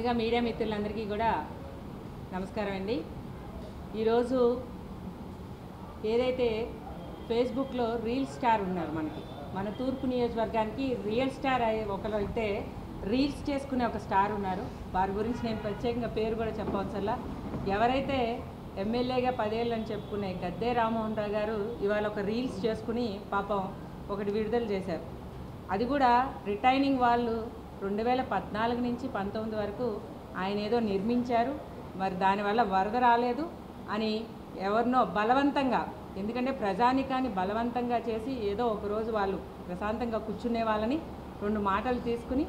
ముందుగా మీడియా మిత్రులందరికీ కూడా నమస్కారం అండి. ఈరోజు ఏదైతే ఫేస్బుక్లో రీల్ స్టార్ ఉన్నారు, మన తూర్పు నియోజకవర్గానికి రియల్ స్టార్ ఒకరు అయితే రీల్స్ చేసుకునే ఒక స్టార్ ఉన్నారు. వారి గురించి నేను ప్రత్యేకంగా పేరు కూడా చెప్పవచ్చల్లా. ఎవరైతే ఎమ్మెల్యేగా 10 ఏళ్ళు అని చెప్పుకునే గద్దే రామ్మోహన్ రావు గారు ఇవాళ ఒక రీల్స్ చేసుకుని పాపం ఒకటి విడుదల చేశారు. అది కూడా రిటైనింగ్ వాళ్ళు 2014 నుంచి 19 వరకు ఆయన ఏదో నిర్మించారు, మరి దానివల్ల వరద రాలేదు అని ఎవరినో బలవంతంగా, ఎందుకంటే ప్రజానికాన్ని బలవంతంగా చేసి ఏదో ఒకరోజు వాళ్ళు ప్రశాంతంగా కూర్చునే వాళ్ళని 2 మాటలు తీసుకుని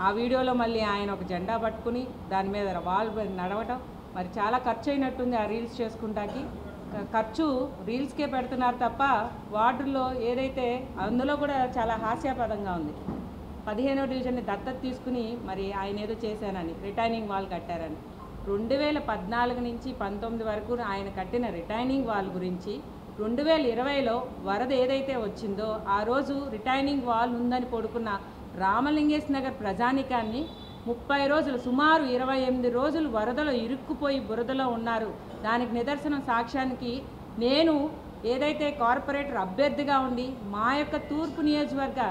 ఆ వీడియోలో మళ్ళీ ఆయన ఒక జెండా పట్టుకుని దాని మీద వాళ్ళు నడవటం, మరి చాలా ఖర్చు అయినట్టుంది. ఆ రీల్స్ చేసుకుంటాకి ఖర్చు రీల్స్కే పెడుతున్నారు తప్ప వార్డుల్లో ఏదైతే అందులో కూడా చాలా హాస్యాస్పదంగా ఉంది. 15వ డివిజన్ని దత్తత తీసుకుని మరి ఆయన ఏదో చేశానని రిటైనింగ్ వాల్ కట్టారని 2014 నుంచి 19 వరకు ఆయన కట్టిన రిటైనింగ్ వాల్ గురించి 2020లో వరద ఏదైతే వచ్చిందో ఆ రోజు రిటైనింగ్ వాల్ ఉందని పడుకున్న రామలింగేశ్ నగర్ ప్రజానికాన్ని 30 రోజులు, సుమారు 28 రోజులు వరదలో ఇరుక్కుపోయి బురదలో ఉన్నారు. దానికి నిదర్శనం సాక్ష్యానికి నేను ఏదైతే కార్పొరేటర్ అభ్యర్థిగా ఉండి మా యొక్క తూర్పు నియోజకవర్గ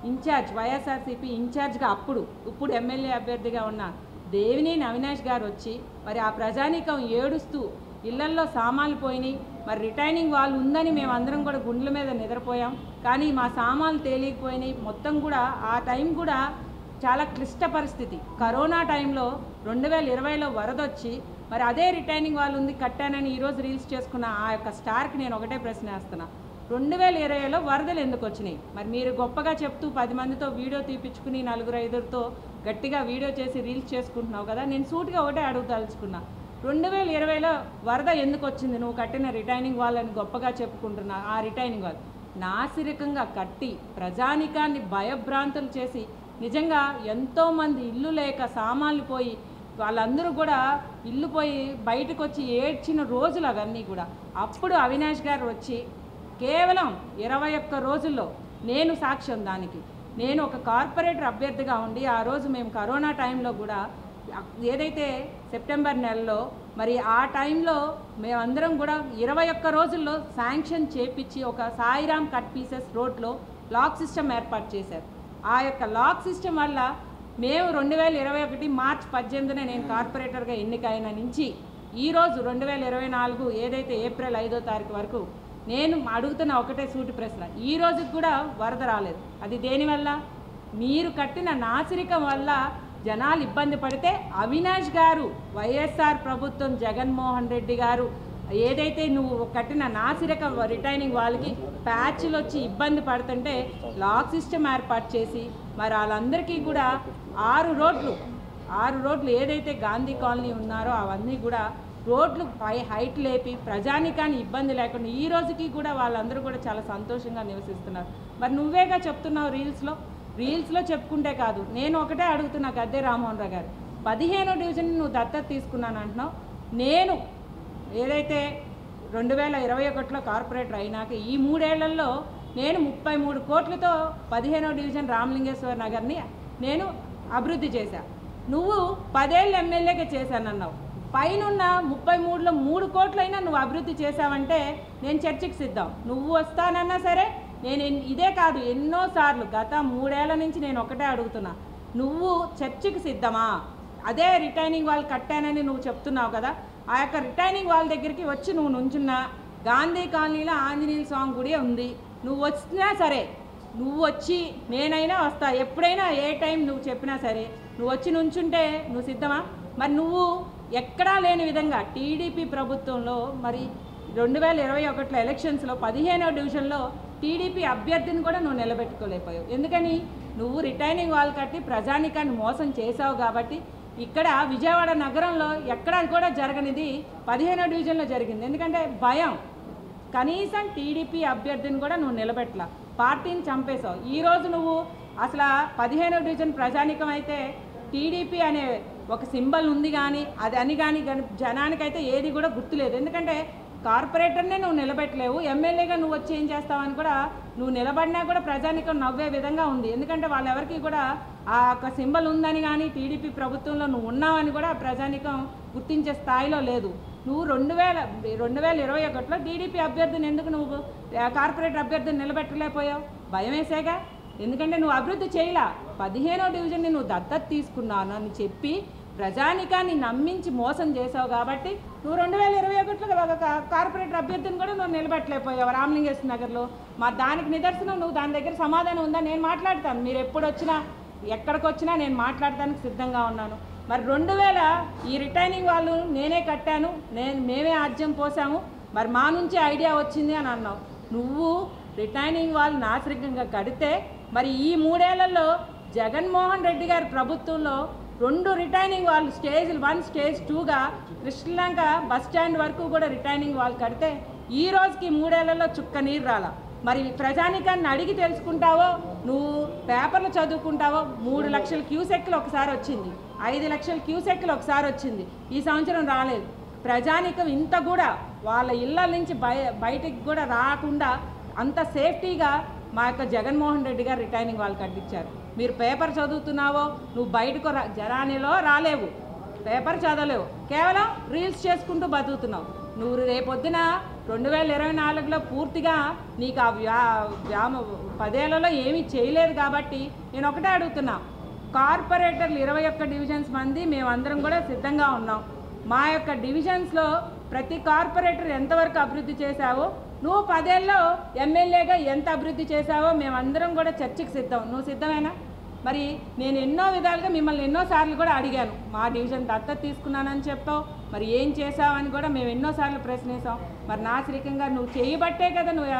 ఇన్ఛార్జ్ వైఎస్ఆర్సీపీ ఇన్ఛార్జ్గా ఇప్పుడు ఎమ్మెల్యే అభ్యర్థిగా ఉన్న దేవినేని అవినాష్ గారు వచ్చి మరి ఆ ప్రజానీకం ఏడుస్తూ ఇళ్లల్లో సామాన్లు పోయినాయి, మరి రిటైనింగ్ వాల్ ఉందని మేమందరం కూడా గుండెల మీద నిద్రపోయాం, కానీ మా సామాన్లు తేలికపోయినాయి. మొత్తం కూడా ఆ టైం కూడా చాలా క్లిష్ట పరిస్థితి. కరోనా టైంలో 2020లో వరదొచ్చి మరి అదే రిటైనింగ్ వాల్ ఉంది కట్టానని ఈరోజు రీల్స్ చేసుకున్న ఆ యొక్క స్టార్కి నేను ఒకటే ప్రశ్న వేస్తున్నా, 2020లో వరదలు ఎందుకు వచ్చినాయి? మరి మీరు గొప్పగా చెప్తూ 10 మందితో వీడియో తీపించుకుని 4-5తో గట్టిగా వీడియో చేసి రీల్స్ చేసుకుంటున్నావు కదా. నేను సూటిగా ఒకటే అడుగుదలుచుకున్నా, 2020లో వరద ఎందుకు వచ్చింది? నువ్వు కట్టిన రిటైనింగ్ వాల్ అని గొప్పగా చెప్పుకుంటున్నా. ఆ రిటైనింగ్ వాల్ నాసిరకంగా కట్టి ప్రజానికాన్ని భయభ్రాంతులు చేసి నిజంగా ఎంతోమంది ఇల్లు లేక సామాన్లు పోయి వాళ్ళందరూ కూడా ఇల్లు పోయి బయటకు వచ్చి ఏడ్చిన రోజులు అవన్నీ కూడా. అప్పుడు అవినాష్ గారు వచ్చి కేవలం 21 రోజుల్లో నేను సాక్ష్యం దానికి. నేను ఒక కార్పొరేటర్ అభ్యర్థిగా ఉండి ఆ రోజు మేము కరోనా టైంలో కూడా ఏదైతే సెప్టెంబర్ నెలలో మరి ఆ టైంలో మేమందరం కూడా 21 రోజుల్లో శాంక్షన్ చేపించి ఒక సాయిరామ్ కట్ పీసెస్ రోడ్లో లాక్ సిస్టమ్ ఏర్పాటు చేశారు. ఆ యొక్క లాక్ సిస్టమ్ వల్ల మేము 2021 మార్చి 18న నేను కార్పొరేటర్గా ఎన్నికైన నుంచి ఈరోజు 2024 ఏదైతే ఏప్రిల్ 5వ తారీఖు వరకు నేను అడుగుతున్న ఒకటే సూటి ప్రశ్న, ఈ రోజుకి కూడా వరద రాలేదు. అది దేనివల్ల? మీరు కట్టిన నాసిరికం వల్ల జనాలు ఇబ్బంది పడితే అవినాష్ గారు, వైఎస్ఆర్ ప్రభుత్వం, జగన్మోహన్ రెడ్డి గారు ఏదైతే నువ్వు కట్టిన నాసిరక రిటైనింగ్ వాళ్ళకి ప్యాచ్లు వచ్చి ఇబ్బంది పడుతుంటే లాక్ సిస్టమ్ ఏర్పాటు చేసి మరి వాళ్ళందరికీ కూడా 6 రోడ్లు ఏదైతే గాంధీ కాలనీ ఉన్నారో అవన్నీ కూడా రోడ్లు హైట్ లేపి ప్రజానికాన్ని ఇబ్బంది లేకుండా ఈ రోజుకి కూడా వాళ్ళందరూ కూడా చాలా సంతోషంగా నివసిస్తున్నారు. మరి నువ్వేగా చెప్తున్నావు రీల్స్లో చెప్పుకుంటే కాదు. నేను ఒకటే అడుగుతున్నా గద్దే రామ్మోహన్ రావు గారు, 15వ డివిజన్ నువ్వు దత్తత తీసుకున్నాను అంటున్నావు. నేను ఏదైతే 2021లో కార్పొరేటర్ అయినాక ఈ 3 ఏళ్లలో నేను 33 కోట్లతో 15వ డివిజన్ రామలింగేశ్వర నగర్ని నేను అభివృద్ధి చేశా. నువ్వు 10 ఏళ్ళు ఎమ్మెల్యేగా చేశానన్నావు. పైనున్న 33లో 3 కోట్లైనా నువ్వు అభివృద్ధి చేశావంటే నేను చర్చకి సిద్ధం. నువ్వు వస్తానన్నా సరే నేను ఇదే కాదు ఎన్నోసార్లు గత 3 ఏళ్ల నుంచి నేను ఒకటే అడుగుతున్నా, నువ్వు చర్చకి సిద్ధమా? అదే రిటైనింగ్ వాల్ కట్టానని నువ్వు చెప్తున్నావు కదా, ఆ యొక్క రిటైనింగ్ వాల్ దగ్గరికి వచ్చి నువ్వు నుంచున్నా గాంధీ కాలనీలో ఆంజనేయ స్వామి గుడి ఉంది, నువ్వు వచ్చినా సరే నువ్వు వచ్చి నేనైనా వస్తా, ఎప్పుడైనా ఏ టైం నువ్వు చెప్పినా సరే నువ్వు వచ్చి నుంచుంటే నువ్వు సిద్ధమా? మరి నువ్వు ఎక్కడా లేని విధంగా టీడీపీ ప్రభుత్వంలో మరి 2021లో ఎలక్షన్స్లో 15వ డివిజన్లో టీడీపీ అభ్యర్థిని కూడా నువ్వు నిలబెట్టుకోలేకపోయావు. ఎందుకని? నువ్వు రిటైనింగ్ వాల్ కట్టి ప్రజానికాన్ని మోసం చేసావు కాబట్టి ఇక్కడ విజయవాడ నగరంలో ఎక్కడా కూడా జరగనిది 15వ డివిజన్లో జరిగింది. ఎందుకంటే భయం. కనీసం టీడీపీ అభ్యర్థిని కూడా నువ్వు నిలబెట్టలా, పార్టీని చంపేశావు. ఈరోజు నువ్వు అసలు 15వ డివిజన్ ప్రజానికం అయితే టీడీపీ అనే ఒక సింబల్ ఉంది కానీ అది అని కానీ జనానికైతే ఏది కూడా గుర్తులేదు. ఎందుకంటే కార్పొరేటర్నే నువ్వు నిలబెట్టలేవు, ఎమ్మెల్యేగా నువ్వు వచ్చి ఏం చేస్తావని కూడా నువ్వు నిలబడినా కూడా ప్రజానికం నవ్వే విధంగా ఉంది. ఎందుకంటే వాళ్ళెవరికి కూడా ఆ యొక్క సింబల్ ఉందని కానీ టీడీపీ ప్రభుత్వంలో నువ్వు ఉన్నావని కూడా ప్రజానికం గుర్తించే స్థాయిలో లేదు. నువ్వు 2021లో టీడీపీ అభ్యర్థిని ఎందుకు నువ్వు కార్పొరేటర్ అభ్యర్థిని నిలబెట్టలేకపోయావు? భయం వేసేగా. ఎందుకంటే నువ్వు అభివృద్ధి చేయలా. 15వ డివిజన్ని నువ్వు దత్తత తీసుకున్నాను అని చెప్పి ప్రజానికాన్ని నమ్మించి మోసం చేసావు కాబట్టి నువ్వు 2021లో కార్పొరేటర్ అభ్యర్థిని కూడా నువ్వు నిలబెట్టలేకపోయావు రామలింగేశ్వర నగర్లో. మరి దానికి నిదర్శనం నువ్వు దాని దగ్గర సమాధానం ఉందా? నేను మాట్లాడతాను, మీరు ఎప్పుడు వచ్చినా ఎక్కడికి వచ్చినా నేను మాట్లాడటానికి సిద్ధంగా ఉన్నాను. మరి 2000 ఈ రిటైనింగ్ వాళ్ళు నేనే కట్టాను, మేమే ఆజ్యం పోసాము, మరి మా నుంచే ఐడియా వచ్చింది అని అన్నావు. నువ్వు రిటైనింగ్ వాళ్ళు నాసిరకంగా కడితే మరి ఈ 3 ఏళ్లలో జగన్మోహన్ రెడ్డి గారి ప్రభుత్వంలో 2 రిటైనింగ్ వాళ్ళు స్టేజ్ 1 స్టేజ్ 2గా కృష్ణలంక బస్ స్టాండ్ వరకు కూడా రిటైనింగ్ వాళ్ళు కడితే ఈ రోజుకి 3 ఏళ్లలో చుక్క నీరు రాలా. మరి ప్రజానికాన్ని అడిగి తెలుసుకుంటావో, నువ్వు పేపర్లు చదువుకుంటావో 3 లక్షల క్యూసెక్లు ఒకసారి వచ్చింది, 5 లక్షల క్యూసెక్లు ఒకసారి వచ్చింది, ఈ సంవత్సరం రాలేదు. ప్రజానికం ఇంత కూడా వాళ్ళ ఇళ్ళ నుంచి బయటికి కూడా రాకుండా అంత సేఫ్టీగా మా యొక్క జగన్మోహన్ రెడ్డి గారు రిటైనింగ్ వాళ్ళు కట్టించారు. మీరు పేపర్ చదువుతున్నావో, నువ్వు బయటకు జనానిలో రాలేవు, పేపర్ చదవలేవు, కేవలం రీల్స్ చేసుకుంటూ బతుకుతున్నావు. నువ్వు రేపొద్దున 2024లో పూర్తిగా నీకు ఆ 10 ఏళ్లలో ఏమీ చేయలేదు కాబట్టి నేను ఒకటే అడుగుతున్నా, కార్పొరేటర్లు 21 డివిజన్స్ మంది మేమందరం కూడా సిద్ధంగా ఉన్నాం. మా యొక్క డివిజన్స్లో ప్రతి కార్పొరేటర్ ఎంతవరకు అభివృద్ధి చేశావో, నువ్వు 10 ఏళ్ళలో ఎమ్మెల్యేగా ఎంత అభివృద్ధి చేశావో మేమందరం కూడా చర్చకి సిద్ధం. నువ్వు సిద్ధమేనా? మరి నేను ఎన్నో విధాలుగా మిమ్మల్ని ఎన్నోసార్లు కూడా అడిగాను, మా డివిజన్ దత్తత తీసుకున్నానని చెప్పావు, మరి ఏం చేసావని కూడా మేము ఎన్నోసార్లు ప్రశ్నిస్తాం. మరి నాసిరకంగా నువ్వు చేయబట్టే కదా నువ్వు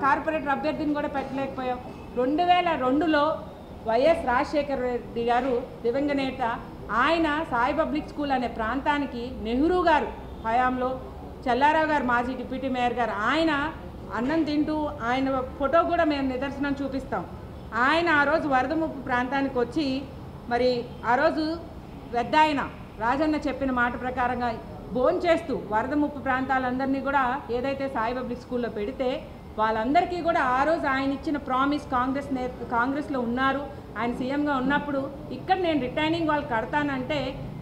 కార్పొరేటర్ అభ్యర్థిని కూడా పెట్టలేకపోయావు. 2002లో వైఎస్ రాజశేఖర రెడ్డి గారు దివంగత నేత, ఆయన సాయి పబ్లిక్ స్కూల్ అనే ప్రాంతానికి నెహ్రూ గారు హయాంలో చెల్లారావు గారు మాజీ డిప్యూటీ మేయర్ గారు ఆయన అన్నం తింటూ ఆయన ఫోటో కూడా మేము నిదర్శనం చూపిస్తాం. ఆయన ఆ రోజు వరద ముప్పు ప్రాంతానికి వచ్చి మరి ఆ రోజు పెద్ద ఆయన రాజన్న చెప్పిన మాట ప్రకారంగా భోంచేస్తూ వరద ముప్పు ప్రాంతాలందరినీ కూడా ఏదైతే సాయి పబ్లిక్ స్కూల్లో పెడితే వాళ్ళందరికీ కూడా ఆ రోజు ఆయన ఇచ్చిన ప్రామిస్ కాంగ్రెస్లో ఉన్నారు, ఆయన సీఎంగా ఉన్నప్పుడు ఇక్కడ నేను రిటైనింగ్ వాళ్ళు కడతానంటే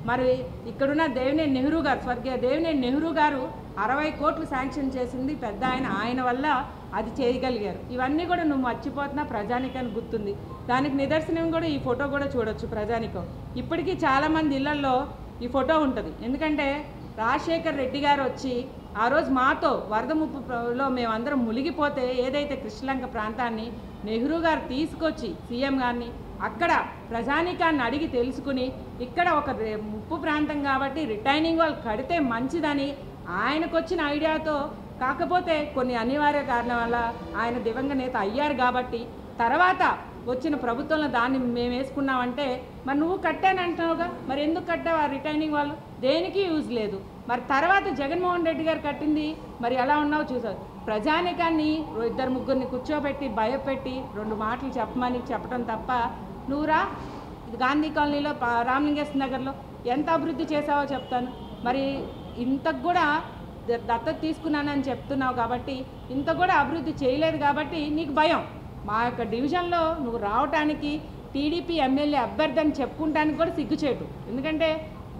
మరి ఇక్కడున్న దేవినేని నెహ్రూ గారు, స్వర్గీయ దేవినేని నెహ్రూ గారు 60 కోట్లు శాంక్షన్ చేసింది పెద్ద ఆయన వల్ల అది చేయగలిగారు. ఇవన్నీ కూడా నువ్వు మర్చిపోతున్నా, ప్రజానికానికి గుర్తుంది. దానికి నిదర్శనం కూడా ఈ ఫోటో కూడా చూడొచ్చు ప్రజానికం. ఇప్పటికీ చాలామంది ఇళ్లల్లో ఈ ఫోటో ఉంటుంది. ఎందుకంటే రాజశేఖర్ రెడ్డి గారు వచ్చి ఆ రోజు మాతో వరద ముప్పులో మేమందరం మునిగిపోతే ఏదైతే కృష్ణలంక ప్రాంతాన్ని నెహ్రూ గారు తీసుకొచ్చి సీఎం గారిని అక్కడ ప్రజానికాన్ని అడిగి తెలుసుకుని ఇక్కడ ఒక ముప్పు ప్రాంతం కాబట్టి రిటైనింగ్ వాళ్ళు కడితే మంచిదని ఆయనకు వచ్చిన ఐడియాతో, కాకపోతే కొన్ని అనివార్య కారణం వల్ల ఆయన దివంగత నేత అయ్యారు కాబట్టి తర్వాత వచ్చిన ప్రభుత్వంలో దాన్ని మేము వేసుకున్నామంటే మరి నువ్వు కట్టానంటున్నావుగా, మరి ఎందుకు కట్టావు? ఆ రిటైనింగ్ వాళ్ళు దేనికి యూజ్ లేదు. మరి తర్వాత జగన్మోహన్ రెడ్డి గారు కట్టింది మరి ఎలా ఉన్నావో చూసావు. ప్రజానికాన్ని 2-3 కూర్చోబెట్టి భయపెట్టి 2 మాటలు చెప్పడం తప్ప నువ్వురా గాంధీ కాలనీలో రామలింగేశ్వర నగర్లో ఎంత అభివృద్ధి చేసావో చెప్తాను. మరి ఇంతకు కూడా దత్తత తీసుకున్నానని చెప్తున్నావు కాబట్టి ఇంత కూడా అభివృద్ధి చేయలేదు కాబట్టి నీకు భయం. మా యొక్క డివిజన్లో నువ్వు రావటానికి టీడీపీ ఎమ్మెల్యే అభ్యర్థి అని చెప్పుకుంటానికి కూడా సిగ్గుచేటు. ఎందుకంటే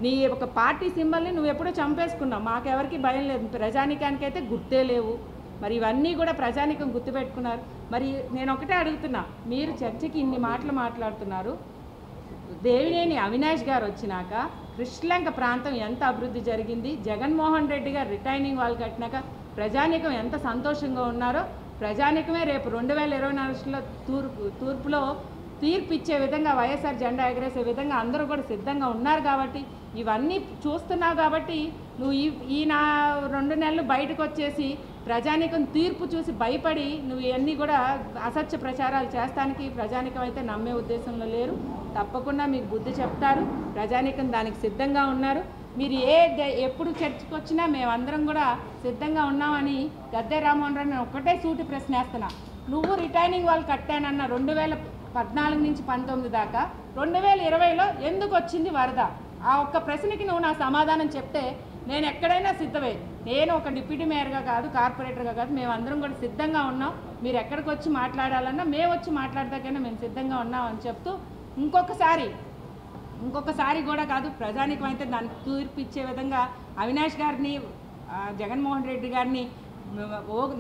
నీ ఒక పార్టీ సింబల్ని నువ్వు ఎప్పుడో చంపేసుకున్నావు. మాకెవరికి భయం లేదు, ప్రజానికానికి అయితే గుర్తే లేవు. మరి ఇవన్నీ కూడా ప్రజానికం గుర్తుపెట్టుకున్నారు. మరి నేను ఒకటే అడుగుతున్నా, మీరు చర్చకి ఇన్ని మాటలు మాట్లాడుతున్నారు, దేవినేని అవినాష్ గారు వచ్చినాక కృష్ణలంక ప్రాంతం ఎంత అభివృద్ధి జరిగింది, జగన్మోహన్ రెడ్డి గారు రిటైనింగ్ వాళ్ళు కట్టినాక ప్రజానికం ఎంత సంతోషంగా ఉన్నారో ప్రజానికమే రేపు 2024లో తూర్పులో తీర్పు ఇచ్చే విధంగా వైఎస్ఆర్ జెండా ఎగరేసే విధంగా అందరూ కూడా సిద్ధంగా ఉన్నారు కాబట్టి ఇవన్నీ చూస్తున్నావు కాబట్టి నువ్వు ఈ నా 2 నెలలు బయటకు వచ్చేసి ప్రజానికం తీర్పు చూసి భయపడి నువ్వు ఇవన్నీ కూడా అసత్య ప్రచారాలు చేస్తానికి ప్రజానికం అయితే నమ్మే ఉద్దేశంలో లేరు. తప్పకుండా మీకు బుద్ధి చెప్తారు, ప్రజానికం దానికి సిద్ధంగా ఉన్నారు. మీరు ఎప్పుడు చర్చకు వచ్చినా మేమందరం కూడా సిద్ధంగా ఉన్నామని గద్దె రామ్మోహన్ రావు నేను ఒక్కటే సూటి ప్రశ్న వేస్తున్నా. నువ్వు రిటైనింగ్ వాళ్ళు కట్టానన్న 2014 నుంచి 19 దాకా 2020లో ఎందుకు వచ్చింది వరద? ఆ ఒక్క ప్రశ్నకి నువ్వు నా సమాధానం చెప్తే నేను ఎక్కడైనా సిద్ధమే. నేను ఒక డిప్యూటీ మేయర్గా కాదు, కార్పొరేటర్గా కాదు, మేమందరం కూడా సిద్ధంగా ఉన్నాం. మీరు ఎక్కడికి వచ్చి మాట్లాడాలన్నా మేము వచ్చి మాట్లాడదాకైనా మేము సిద్ధంగా ఉన్నాం అని చెప్తూ ఇంకొకసారి కూడా కాదు, ప్రజానికం అయితే దానికి తీర్పు ఇచ్చే విధంగా అవినాష్ గారిని, జగన్మోహన్ రెడ్డి గారిని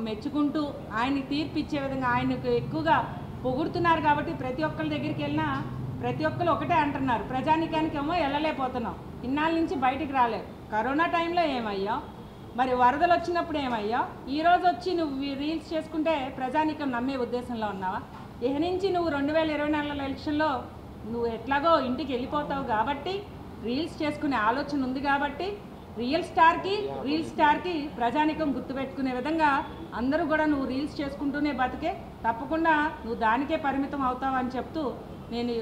మెచ్చుకుంటూ ఆయన్ని తీర్పు ఇచ్చే విధంగా ఆయనకు ఎక్కువగా పొగుడుతున్నారు. కాబట్టి ప్రతి ఒక్కరి దగ్గరికి వెళ్ళినా ప్రతి ఒక్కరు ఒకటే అంటున్నారు, ప్రజానికానికేమో వెళ్ళలేకపోతున్నాం, ఇన్నాళ్ళ నుంచి బయటికి రాలేదు. కరోనా టైంలో ఏమయ్యావు, మరి వరదలు వచ్చినప్పుడు ఏమయ్యావు, ఈరోజు వచ్చి నువ్వు రీల్స్ చేసుకుంటే ప్రజానికం నమ్మే ఉద్దేశంలో ఉన్నావా? ఇక నుంచి నువ్వు 2024 ఎలక్షన్లో నువ్వు ఎట్లాగో ఇంటికి వెళ్ళిపోతావు కాబట్టి, రీల్స్ చేసుకునే ఆలోచన ఉంది కాబట్టి రీల్ స్టార్కి ప్రజానికం గుర్తుపెట్టుకునే విధంగా అందరూ కూడా నువ్వు రీల్స్ చేసుకుంటూనే బతికే, తప్పకుండా నువ్వు దానికే పరిమితం అవుతావని చెప్తూ నేను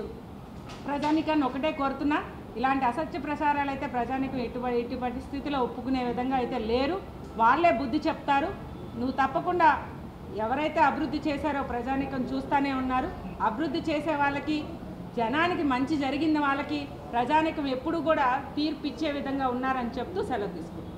ప్రజానికాన్ని ఒకటే కోరుతున్నా. ఇలాంటి అసత్య ప్రసారాలు అయితే ప్రజానికం ఎట్టి పరిస్థితిలో ఒప్పుకునే విధంగా అయితే లేరు. వాళ్ళే బుద్ధి చెప్తారు. నువ్వు తప్పకుండా ఎవరైతే అభివృద్ధి చేశారో ప్రజానికం చూస్తూనే ఉన్నారు. అభివృద్ధి చేసే వాళ్ళకి, జనానికి మంచి జరిగిన వాళ్ళకి ప్రజానికం ఎప్పుడు కూడా తీర్పు ఇచ్చే విధంగా ఉన్నారని చెప్తూ సెలవు తీసుకుంటాం.